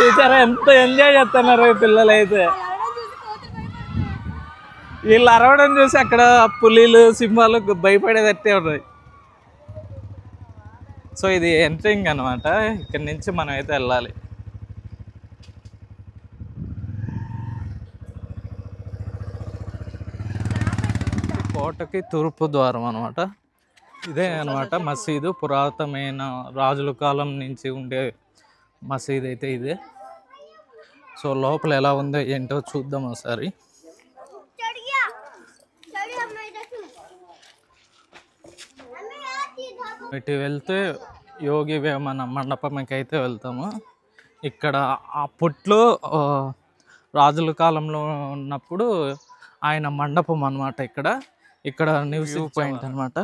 చూసారా ఎంత ఎంజాయ్ చేస్తున్నారు పిల్లలు అయితే. వీళ్ళు అరవడం చూసి అక్కడ పులిలు సింహాలు భయపడేదట్టే ఉన్నాయి. సో ఇది ఎంట్రింగ్ అనమాట. ఇక్కడి నుంచి మనం అయితే వెళ్ళాలి. కోటకి తూర్పు ద్వారం అనమాట. ఇదే అనమాట మసీదు. పురాతనమైన రాజుల కాలం నుంచి ఉండే మసీదు అయితే ఇదే. సో లోపల ఎలా ఉందో ఏంటో చూద్దాం ఒకసారి. ఇటు వెళ్తే యోగి వేమన మండపంకి అయితే వెళ్తాము. ఇక్కడ అప్పట్లో రాజుల కాలంలో ఉన్నప్పుడు ఆయన మండపం అనమాట. ఇక్కడ న్యూస్ పాయింట్ అనమాట.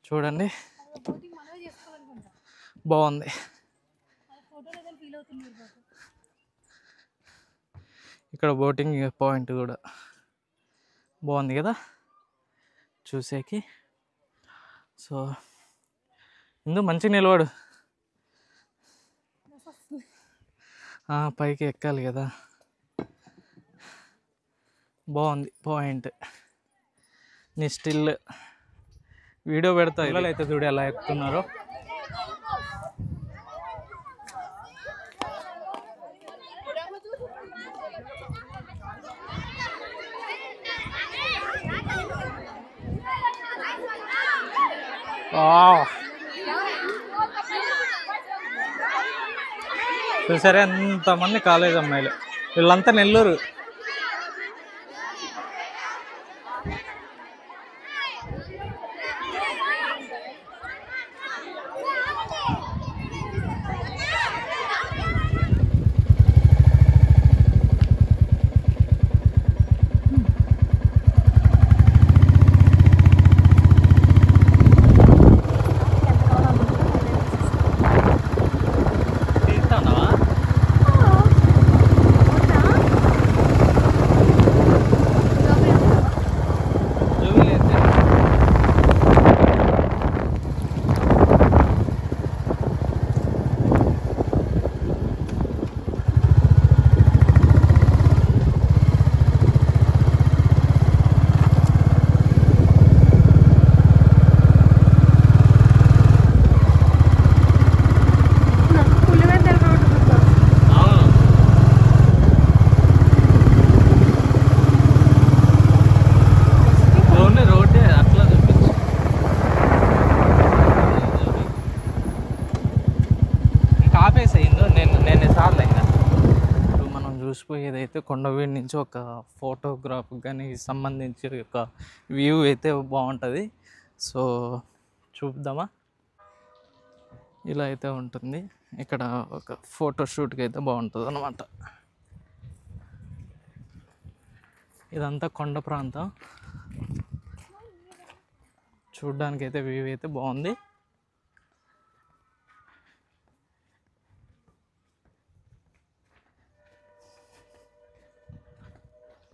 చూడండి బాగుంది. ఇక్కడ బోటింగ్ పాయింట్ కూడా బాగుంది కదా చూసేకి. సో ఇందు మంచిగా నిలబడు, పైకి ఎక్కాలి కదా. బాగుంది పాయింట్. నీ స్టిల్ వీడియో పెడతా. పిల్లలు అయితే చూడు ఎలా ఎక్కుతున్నారో. చూసారా ఎంతమంది కాలేజ్ అమ్మాయిలు. వీళ్ళంతా నెల్లూరు. చూసిపోయేదైతే కొండవీడి నుంచి ఒక ఫోటోగ్రాఫ్ కానీ సంబంధించి ఒక వ్యూ అయితే బాగుంటుంది. సో చూద్దామా. ఇలా అయితే ఉంటుంది. ఇక్కడ ఒక ఫోటోషూట్కి అయితే బాగుంటుంది అన్నమాట. ఇదంతా కొండ ప్రాంతం. చూడ్డానికి అయితే వ్యూ అయితే బాగుంది.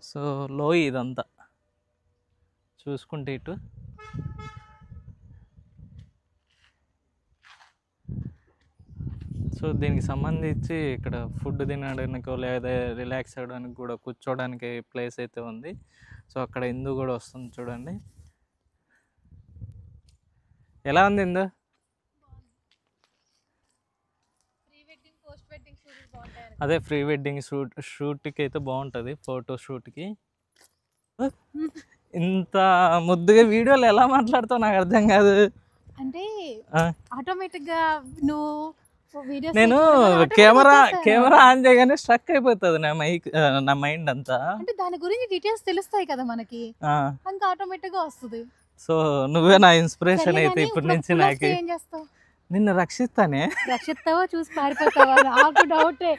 సో లోయ ఇదంతా చూసుకుంటే ఇటు. సో దీనికి సంబంధించి ఇక్కడ ఫుడ్ తినడానికో లేదా రిలాక్స్ అవ్వడానికి కూడా కూర్చోడానికి ప్లేస్ అయితే ఉంది. సో అక్కడ ఇందు కూడా వస్తుంది చూడండి. ఎలా ఉంది ఇందు? అదే ప్రీ వెడ్డింగ్ షూట్కి అయితే బాగుంటుంది. ఫోటో షూట్కి. ఇంత ముద్దుగా వీడియోలు ఎలా మాట్లాడుతావు నాకు అర్థం కాదు. అంటే ఆటోమేటిక్గా నేను కెమెరా ఆన్ చేయగానే స్ట్రక్ అయిపోతుంది నా మైండ్ అంతా. అంటే దాని గురించి డీటెయిల్స్ తెలుస్తాయి కదా మనకి, ఇంకా ఆటోమేటిక్ గా వస్తుంది. సో నువ్వే నా ఇన్స్పిరేషన్ అయితే ఇప్పటి నుంచి. నాకు ఏం చేస్తావు? నిన్ను రక్షిస్తానే. రక్షిస్తావా చూసి పారిపోతావా? నాకు డౌటే.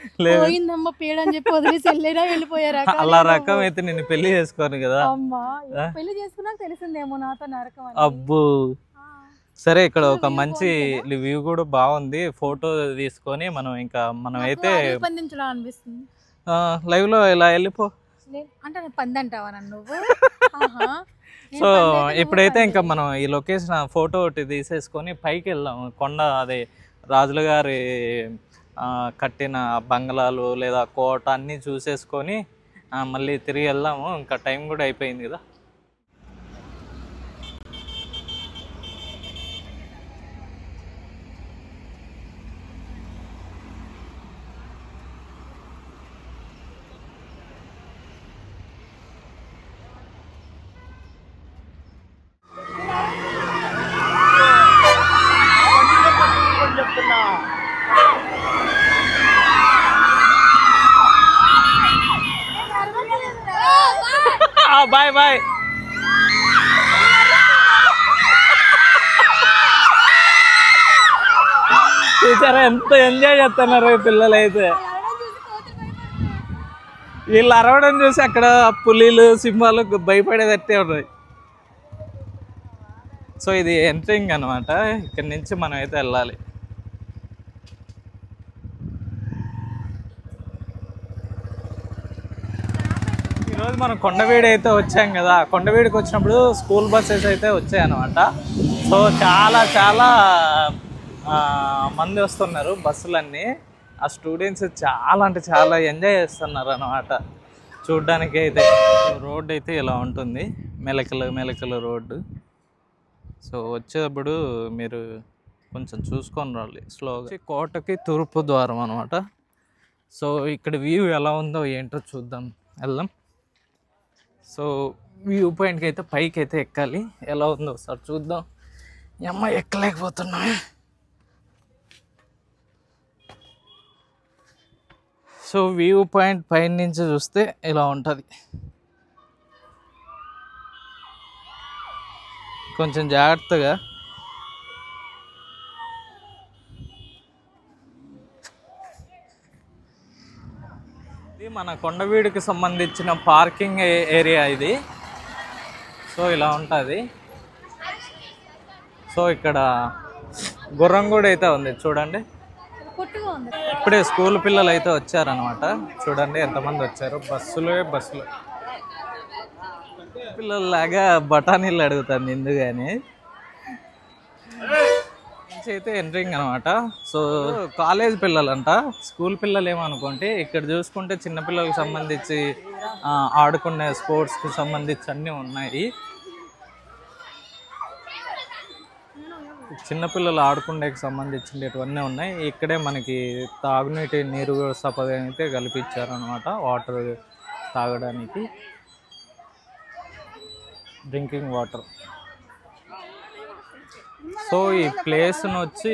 పోయిందమ్మ పేడ అని చెప్పి వదిలేసి వెళ్ళిపోయారా? అలా రకం అయితే నిన్ను పెళ్లి చేసుకోను కదా. అమ్మా పెళ్లి చేసుకున్నాక తెలిసిందేమో నాతో నరకం. అబ్బో సరే. ఇక్కడ ఒక మంచి వ్యూ కూడా బాగుంది. ఫోటో తీసుకొని మనం అయితే అనిపిస్తుంది. లైవ్ లో ఇలా వెళ్ళిపో అంటే పందంటావా నన్ను? సో ఇప్పుడైతే ఇంకా మనం ఈ లొకేషన్ ఫోటో ఒకటి తీసేసుకొని పైకి వెళ్దాం. కొండ అదే రాజుల గారి కట్టిన బంగ్లాలు లేదా కోట అన్నీ చూసేసుకొని మళ్ళీ తిరిగి వెళ్దాము. ఇంకా టైం కూడా అయిపోయింది కదా. Bye bye. చూసారా ఎంత ఎంజాయ్ చేస్తున్నారు పిల్లలు అయితే. వీళ్ళు అరవడం చూసి అక్కడ పులిలు సింహాలు భయపడేదట్టే ఉన్నాయి. సో ఇది ఎంట్రింగ్ అనమాట. ఇక్కడ నుంచి మనం అయితే వెళ్ళాలి. ఈరోజు మనం కొండవీడు అయితే వచ్చాం కదా. కొండవీడికి వచ్చినప్పుడు స్కూల్ బస్సెస్ అయితే వచ్చాయన్నమాట. సో చాలా చాలా మంది వస్తున్నారు బస్సులన్నీ. ఆ స్టూడెంట్స్ చాలా అంటే చాలా ఎంజాయ్ చేస్తున్నారు అన్నమాట చూడ్డానికి అయితే. రోడ్ అయితే ఇలా ఉంటుంది, మెలకలు మెలకలు రోడ్డు. సో వచ్చేటప్పుడు మీరు కొంచెం చూసుకొని రావాలి స్లోగా. కోటకి తూర్పు ద్వారం అనమాట. సో ఇక్కడ వ్యూ ఎలా ఉందో ఏంటో చూద్దాం, వెళ్దాం. సో వ్యూ పాయింట్కి అయితే పైకి అయితే ఎక్కాలి. ఎలా ఉందో ఒకసారి చూద్దాం. అమ్మ ఎక్కలేకపోతున్నా. సో వ్యూ పాయింట్ పైన నుంచి చూస్తే ఇలా ఉంటుంది. కొంచెం జాగ్రత్తగా. ఇది మన కొండవీడుకి సంబంధించిన పార్కింగ్ ఏరియా ఇది. సో ఇలా ఉంటుంది. సో ఇక్కడ గుర్రం కూడా అయితే ఉంది చూడండి. ఇప్పుడే స్కూల్ పిల్లలు అయితే వచ్చారనమాట. చూడండి ఎంతమంది వచ్చారు. బస్సులు పిల్లల్లాగా బఠానీలు అడుగుతాను ఎందుకని. అయితే ఎంట్రింగ్ అనమాట. సో కాలేజ్ పిల్లలంట, స్కూల్ పిల్లలు ఏమనుకుంటే. ఇక్కడ చూసుకుంటే చిన్నపిల్లలకు సంబంధించి ఆడుకునే స్పోర్ట్స్కి సంబంధించి అన్నీ ఉన్నాయి. చిన్నపిల్లలు ఆడుకునేకి సంబంధించినవన్నీ ఉన్నాయి. ఇక్కడే మనకి తాగునీటి నీరు వ్యవస్థ పథకం అయితే కల్పించారనమాట. వాటర్ తాగడానికి, డ్రింకింగ్ వాటర్. సో ఈ ప్లేస్ను వచ్చి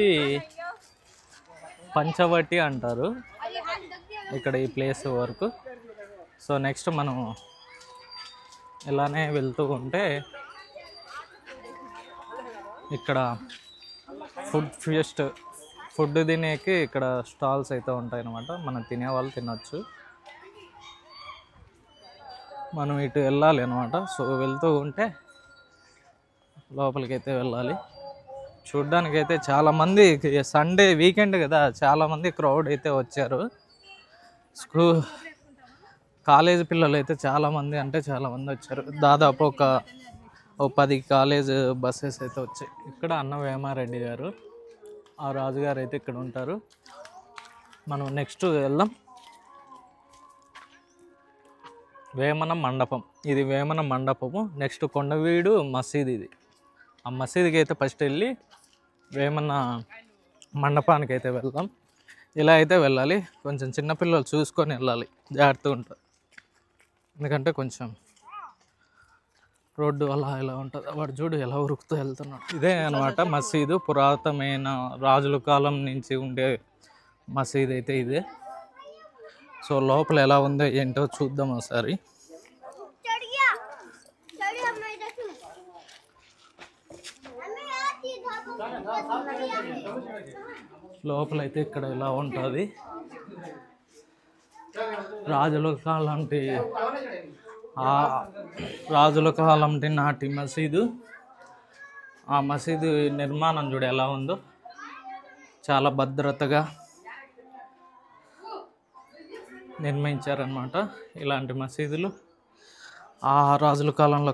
పంచవటి అంటారు ఇక్కడ ఈ ప్లేస్ వరకు. సో నెక్స్ట్ మనం ఇలానే వెళ్తూ ఉంటే ఇక్కడ ఫుడ్ తినేకి ఇక్కడ స్టాల్స్ అయితే ఉంటాయి అన్నమాట. మనం తినేవాళ్ళు తినొచ్చు. మనం ఇటు వెళ్ళాలి అనమాట. సో వెళ్తూ ఉంటే లోపలికి అయితే వెళ్ళాలి. చూడ్డానికైతే చాలామంది, సండే వీకెండ్ కదా, చాలామంది క్రౌడ్ అయితే వచ్చారు. కాలేజ్ పిల్లలు అయితే చాలామంది అంటే చాలామంది వచ్చారు. దాదాపు ఒక 10 కాలేజ్ బస్సెస్ అయితే వచ్చాయి. ఇక్కడ అన్న వేమారెడ్డి గారు, ఆ రాజుగారు అయితే ఇక్కడ ఉంటారు. మనం నెక్స్ట్ వెళ్దాం. వేమన మండపం. ఇది వేమన మండపము. నెక్స్ట్ కొండవీడు మసీద్. ఇది ఆ మసీదుకి అయితే ఫస్ట్ వెళ్ళి వేమన మండపానికి అయితే వెళ్దాం. ఇలా అయితే వెళ్ళాలి. కొంచెం చిన్నపిల్లలు చూసుకొని వెళ్ళాలి, జాగ్రత్తగా ఉంటారు. ఎందుకంటే కొంచెం రోడ్డు అలా ఇలా ఉంటుంది. వాడు చూడు ఎలా ఉరుకుతూ వెళ్తున్నాడు. ఇదే అనమాట మసీదు. పురాతనమైన రాజుల కాలం నుంచి ఉండే మసీదు అయితే ఇదే. సో లోపల ఎలా ఉందో ఏంటో చూద్దాం ఒకసారి. లోపలైతే ఇక్కడ ఇలా ఉంటుంది. రాజుల కాలం నాటి మసీదు. ఆ మసీదు నిర్మాణం చూడు ఎలా ఉందో. చాలా భద్రతగా నిర్మించారనమాట ఇలాంటి మసీదులు. ఆ రాజుల కాలంలో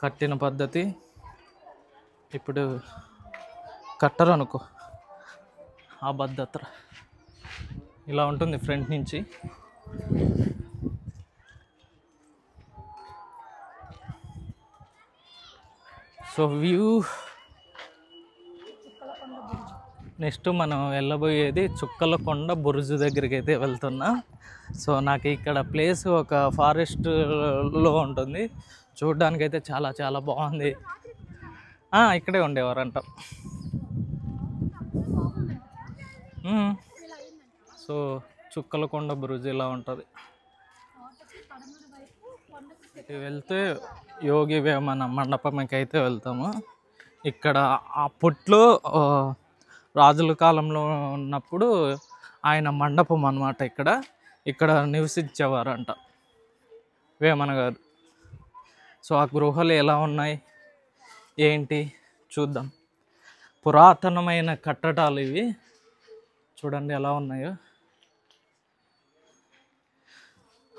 కట్టిన పద్ధతి ఇప్పుడు కట్టరు అనుకో. ఆ భద్రత ఇలా ఉంటుంది ఫ్రంట్ నుంచి. So view. నెక్స్ట్ మనం వెళ్ళబోయేది చుక్కలకొండ బురుజు దగ్గరికి అయితే వెళ్తున్నా. సో నాకు ఇక్కడ ప్లేస్ ఒక ఫారెస్ట్లో ఉంటుంది, చూడ్డానికైతే చాలా చాలా బాగుంది. ఇక్కడే ఉండేవారంట. సో చుక్కలకొండ బురుజు ఇలా ఉంటుంది. వెళ్తే యోగి వేమన మండపంకి అయితే వెళ్తాము. ఇక్కడ అప్పట్లో రాజుల కాలంలో ఉన్నప్పుడు ఆయన మండపం అన్నమాట. ఇక్కడ నివసించేవారంట వేమన గారు. సో ఆ గృహాలు ఎలా ఉన్నాయి ఏంటి చూద్దాం. పురాతనమైన కట్టడాలు ఇవి, చూడండి ఎలా ఉన్నాయో.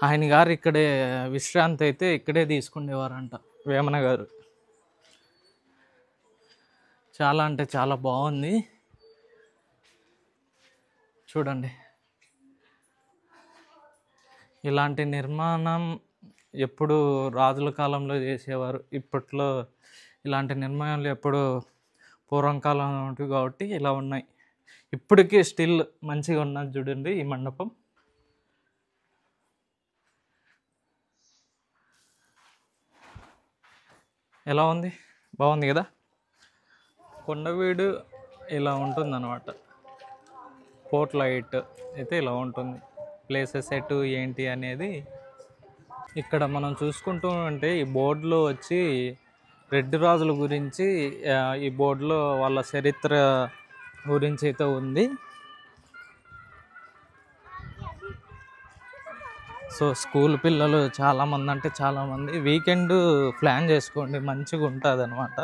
ఆయన గారు ఇక్కడే విశ్రాంతి అయితే ఇక్కడే తీసుకునేవారంట వేమన గారు. చాలా అంటే చాలా బాగుంది చూడండి. ఇలాంటి నిర్మాణం ఎప్పుడు రాజుల కాలంలో చేసేవారు, ఇప్పట్లో ఇలాంటి నిర్మాణాలు ఎప్పుడు పూర్వం కాలం కాబట్టి ఇలా ఉన్నాయి. ఇప్పటికీ స్టిల్ మంచిగా ఉన్నది చూడండి ఈ మండపం. ఎలా ఉంది, బాగుంది కదా. కొండవీడు ఇలా ఉంటుంది అన్నమాట. పోర్ట్ లైట్ అయితే ఇలా ఉంటుంది. ప్లేసెస్ ఎటు ఏంటి అనేది ఇక్కడ మనం చూసుకుంటూ ఉంటే ఈ బోర్డులో వచ్చి రెడ్డి రాజుల గురించి, ఈ బోర్డులో వాళ్ళ చరిత్ర గురించి అయితే ఉంది. సో స్కూల్ పిల్లలు చాలామంది, అంటే చాలామంది వీకెండ్ ప్లాన్ చేసుకోండి, మంచిగా ఉంటుంది అనమాట.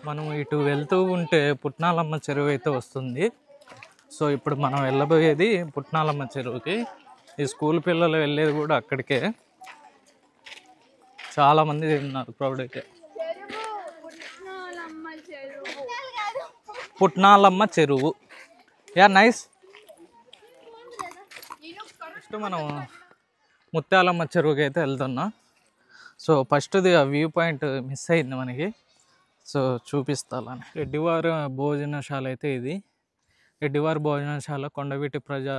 మనం ఇటు వెళ్తూ ఉంటే పుట్నాలమ్మ చెరువు అయితే వస్తుంది. సో ఇప్పుడు మనం వెళ్ళబోయేది పుట్నాలమ్మ చెరువుకి. ఈ స్కూల్ పిల్లలు వెళ్ళేది కూడా అక్కడికే. చాలామంది ఉన్నారు క్రౌడ్ అయితే. పుట్నాలమ్మ చెరువు, యా నైస్. నెక్స్ట్ మనం ముత్యాలమ్మ చెరువుకి అయితే వెళ్తున్నాం. సో ఫస్ట్ది ఆ వ్యూ పాయింట్ మిస్ అయింది మనకి, సో చూపిస్తాను. రెడ్డివారి భోజనశాల అయితే ఇది. రెడ్డివారి భోజనశాల కొండవీటి ప్రజా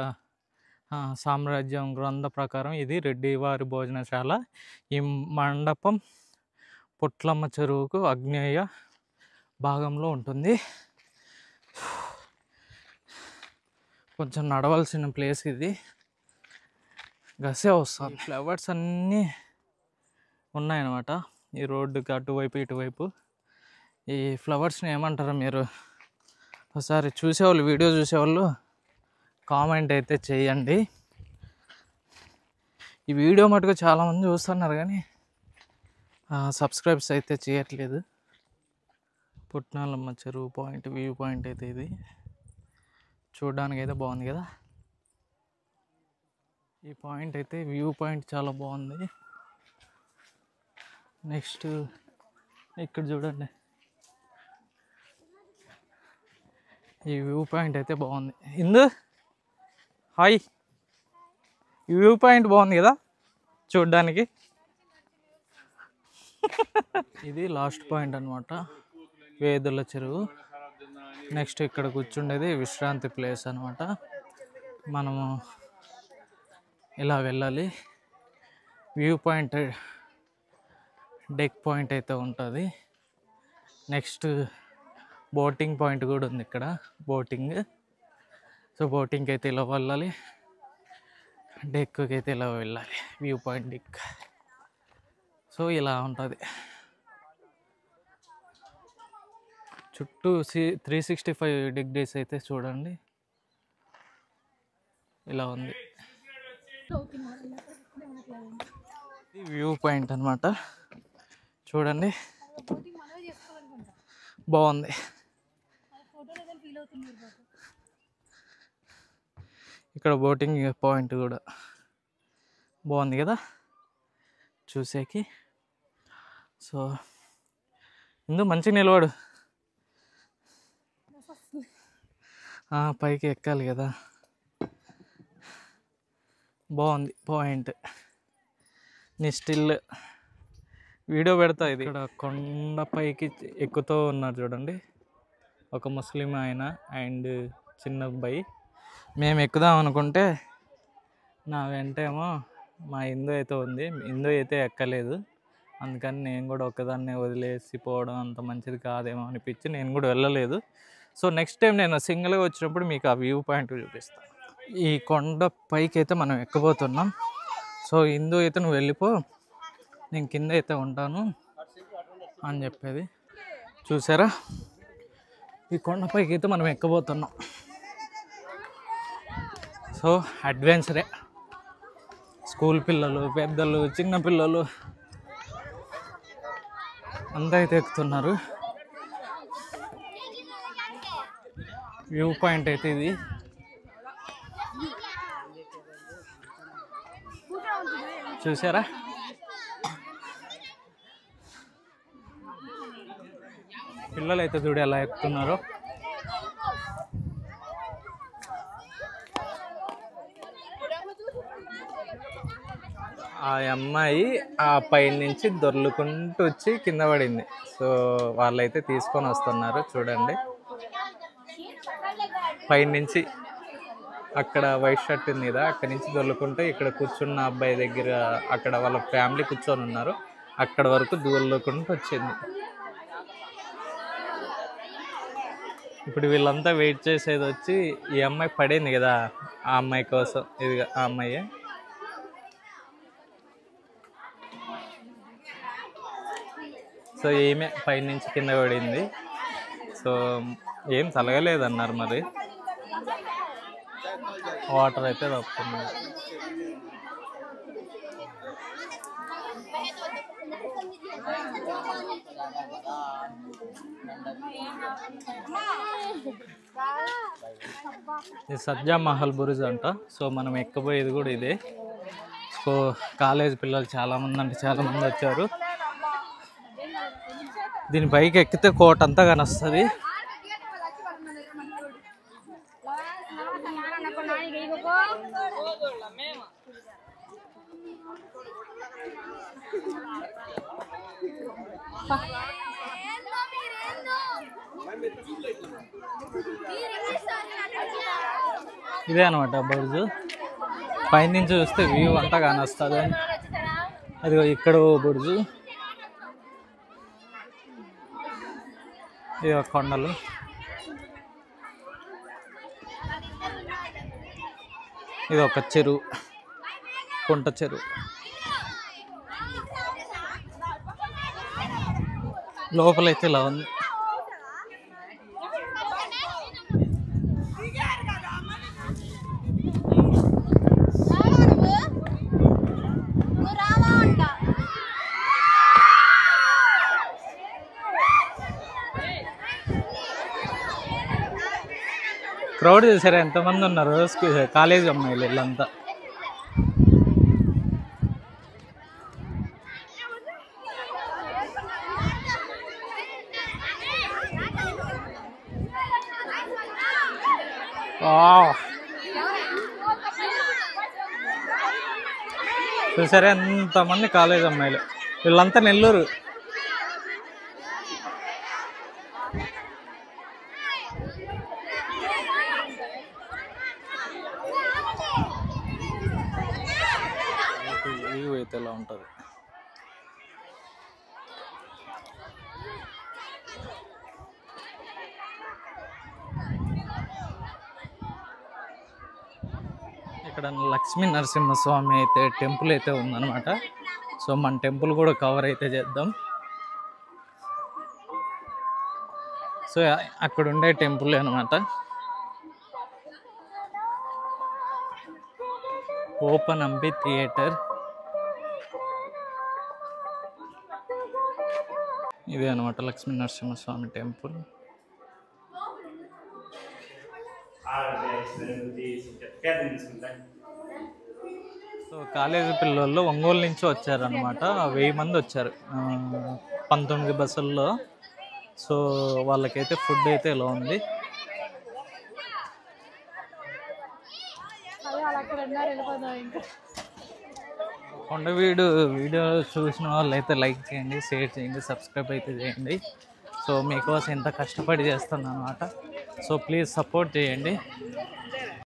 సామ్రాజ్యం గ్రంథ ప్రకారం ఇది రెడ్డివారి భోజనశాల. ఈ మండపం పుట్లమ్మ చెరువుకు ఆగ్నేయ భాగంలో ఉంటుంది. కొంచెం నడవలసిన ప్లేస్ ఇది, గసే వస్తుంది. ఫ్లవర్స్ అన్నీ ఉన్నాయన్నమాట ఈ రోడ్డుకి అటువైపు ఇటువైపు. ఈ ఫ్లవర్స్ని ఏమంటారు మీరు ఒకసారి చూసేవాళ్ళు, వీడియో చూసేవాళ్ళు కామెంట్ అయితే చేయండి. ఈ వీడియో మటుకు చాలామంది చూస్తున్నారు కానీ సబ్స్క్రైబ్స్ అయితే చేయట్లేదు. పుట్నాలమ్మ చెరువు పాయింట్, వ్యూ పాయింట్ అయితే ఇది. చూడడానికి అయితే బాగుంది కదా ఈ పాయింట్ అయితే. వ్యూ పాయింట్ చాలా బాగుంది. నెక్స్ట్ ఇక్కడ చూడండి, ఈ వ్యూ పాయింట్ అయితే బాగుంది. ఇందు హాయ్, ఈ వ్యూ పాయింట్ బాగుంది కదా చూడ్డానికి. ఇది లాస్ట్ పాయింట్ అనమాట, వేదుల చెరువు. నెక్స్ట్ ఇక్కడ కూర్చుండేది విశ్రాంతి ప్లేస్ అనమాట. మనము ఇలా వెళ్ళాలి. వ్యూ పాయింట్ డెక్ పాయింట్ అయితే ఉంటుంది. నెక్స్ట్ బోటింగ్ పాయింట్ కూడా ఉంది ఇక్కడ, బోటింగ్. సో బోటింగ్కి అయితే ఇలా వెళ్ళాలి, డెక్కి అయితే ఇలా వెళ్ళాలి, వ్యూ పాయింట్ డెక్. సో ఇలా ఉంటుంది. చుట్టూ 365 degrees అయితే చూడండి ఇలా ఉంది. వ్యూ పాయింట్ అనమాట, చూడండి బాగుంది. ఇక్కడ బోటింగ్ పాయింట్ కూడా బాగుంది కదా చూసేకి. సో ఇందు మంచిగా నిలబడు. పైకి ఎక్కాలి కదా. బాగుంది పాయింట్. నీ స్టిల్ వీడియో పెడతా. ఇది ఇక్కడ కొండ పైకి ఎక్కుతూ ఉన్నారు చూడండి, ఒక ముస్లిం ఆయన అండ్ చిన్న అబ్బాయి. మేము ఎక్కుదాం అనుకుంటే నా వెంటేమో మా హిందూ అయితే ఉంది, హిందూ అయితే ఎక్కలేదు. అందుకని నేను కూడా ఒక్కదాన్నే వదిలేసి పోవడం అంత మంచిది కాదేమో అనిపించి నేను కూడా వెళ్ళలేదు. సో నెక్స్ట్ టైం నేను సింగిల్గా వచ్చినప్పుడు మీకు ఆ వ్యూ పాయింట్ చూపిస్తాను. ఈ కొండ పైకి అయితే మనం ఎక్కబోతున్నాం. సో హిందూ అయితే నువ్వు వెళ్ళిపో, నేను కింద అయితే ఉంటాను అని చెప్పేది. చూసారా, ఈ కొండపైకి అయితే మనం ఎక్కబోతున్నాం. సో అడ్వెంచరే. స్కూల్ పిల్లలు, పెద్దలు, చిన్న పిల్లలు అంతా అయితే ఎక్కుతున్నారు. వ్యూ పాయింట్ అయితే ఇది. చూసారా, పిల్లలు అయితే చూడు ఎలా ఎక్కుతున్నారు. ఆ అమ్మాయి ఆ పై నుంచి దొర్లుకుంటూ వచ్చి కింద పడింది. సో వాళ్ళైతే తీసుకొని వస్తున్నారు చూడండి. పై నుంచి అక్కడ వైట్ షర్ట్ ఉంది కదా, అక్కడి నుంచి దొర్లుకుంటూ ఇక్కడ కూర్చున్న అబ్బాయి దగ్గర, అక్కడ వాళ్ళ ఫ్యామిలీ కూర్చొని ఉన్నారు, అక్కడ వరకు దొర్లుకుంటూ వచ్చింది. ఇప్పుడు వీళ్ళంతా వెయిట్ చేసేది వచ్చి ఈ అమ్మాయి పడింది కదా, ఆ అమ్మాయి కోసం. ఇది ఆ అమ్మాయి. సో ఏమే పైనుంచి కింద పడింది. సో ఏం తలగలేదన్నారు, మరి వాటర్ అయితే తప్పుతుంది. ఇది సజ్జా మహల్ బురుజ్ అంట. సో మనం ఎక్కబోయేది కూడా ఇదే. సో కాలేజ్ పిల్లలు చాలామంది అంటే చాలామంది వచ్చారు. దీని పైకి ఎక్కితే కోట అంతా కానొస్తుంది. ఇదే అనమాట బుర్జు. పైనుంచి చూస్తే వ్యూ అంతా కానొస్తుంది. అది ఇక్కడ బుర్జు, ఇది ఒక కొండలు. ఇది ఒక చెరువు, కుంట చెరువు. లోపలైతే ఇలా ఉంది. క్రౌడ్ చూసారా ఎంతమంది ఉన్నారు, కాలేజ్ అమ్మాయిలు వీళ్ళంతా. చూసారా ఎంతమంది కాలేజ్ అమ్మాయిలు, వీళ్ళంతా నెల్లూరు. అయితే ఎలా ఉంటుంది. ఇక్కడ లక్ష్మీ నరసింహస్వామి అయితే టెంపుల్ అయితే ఉందన్నమాట. సో మన టెంపుల్ కూడా కవర్ అయితే చేద్దాం. సో అక్కడ ఉండే టెంపుల్ అనమాట. Open amphitheatre. ఇదే అనమాట Lakshmi Narasimhaswamy temple. So college పిల్లలు ఒంగోలు నుంచి వచ్చారనమాట. 1000 మంది వచ్చారు 19 బస్సుల్లో. సో వాళ్ళకైతే ఫుడ్ అయితే ఇలా ఉంది. అక్కడ ఉన్నారు వెళ్ళిపోదాం ఇంకా. కొండవీడు వీడియో చూసిన వాళ్ళు అయితే లైక్ చేయండి, షేర్ చేయండి, సబ్స్క్రైబ్ అయితే చేయండి. సో మీకోసం ఎంత కష్టపడి చేస్తాను అనమాట. సో ప్లీజ్ సపోర్ట్ చేయండి.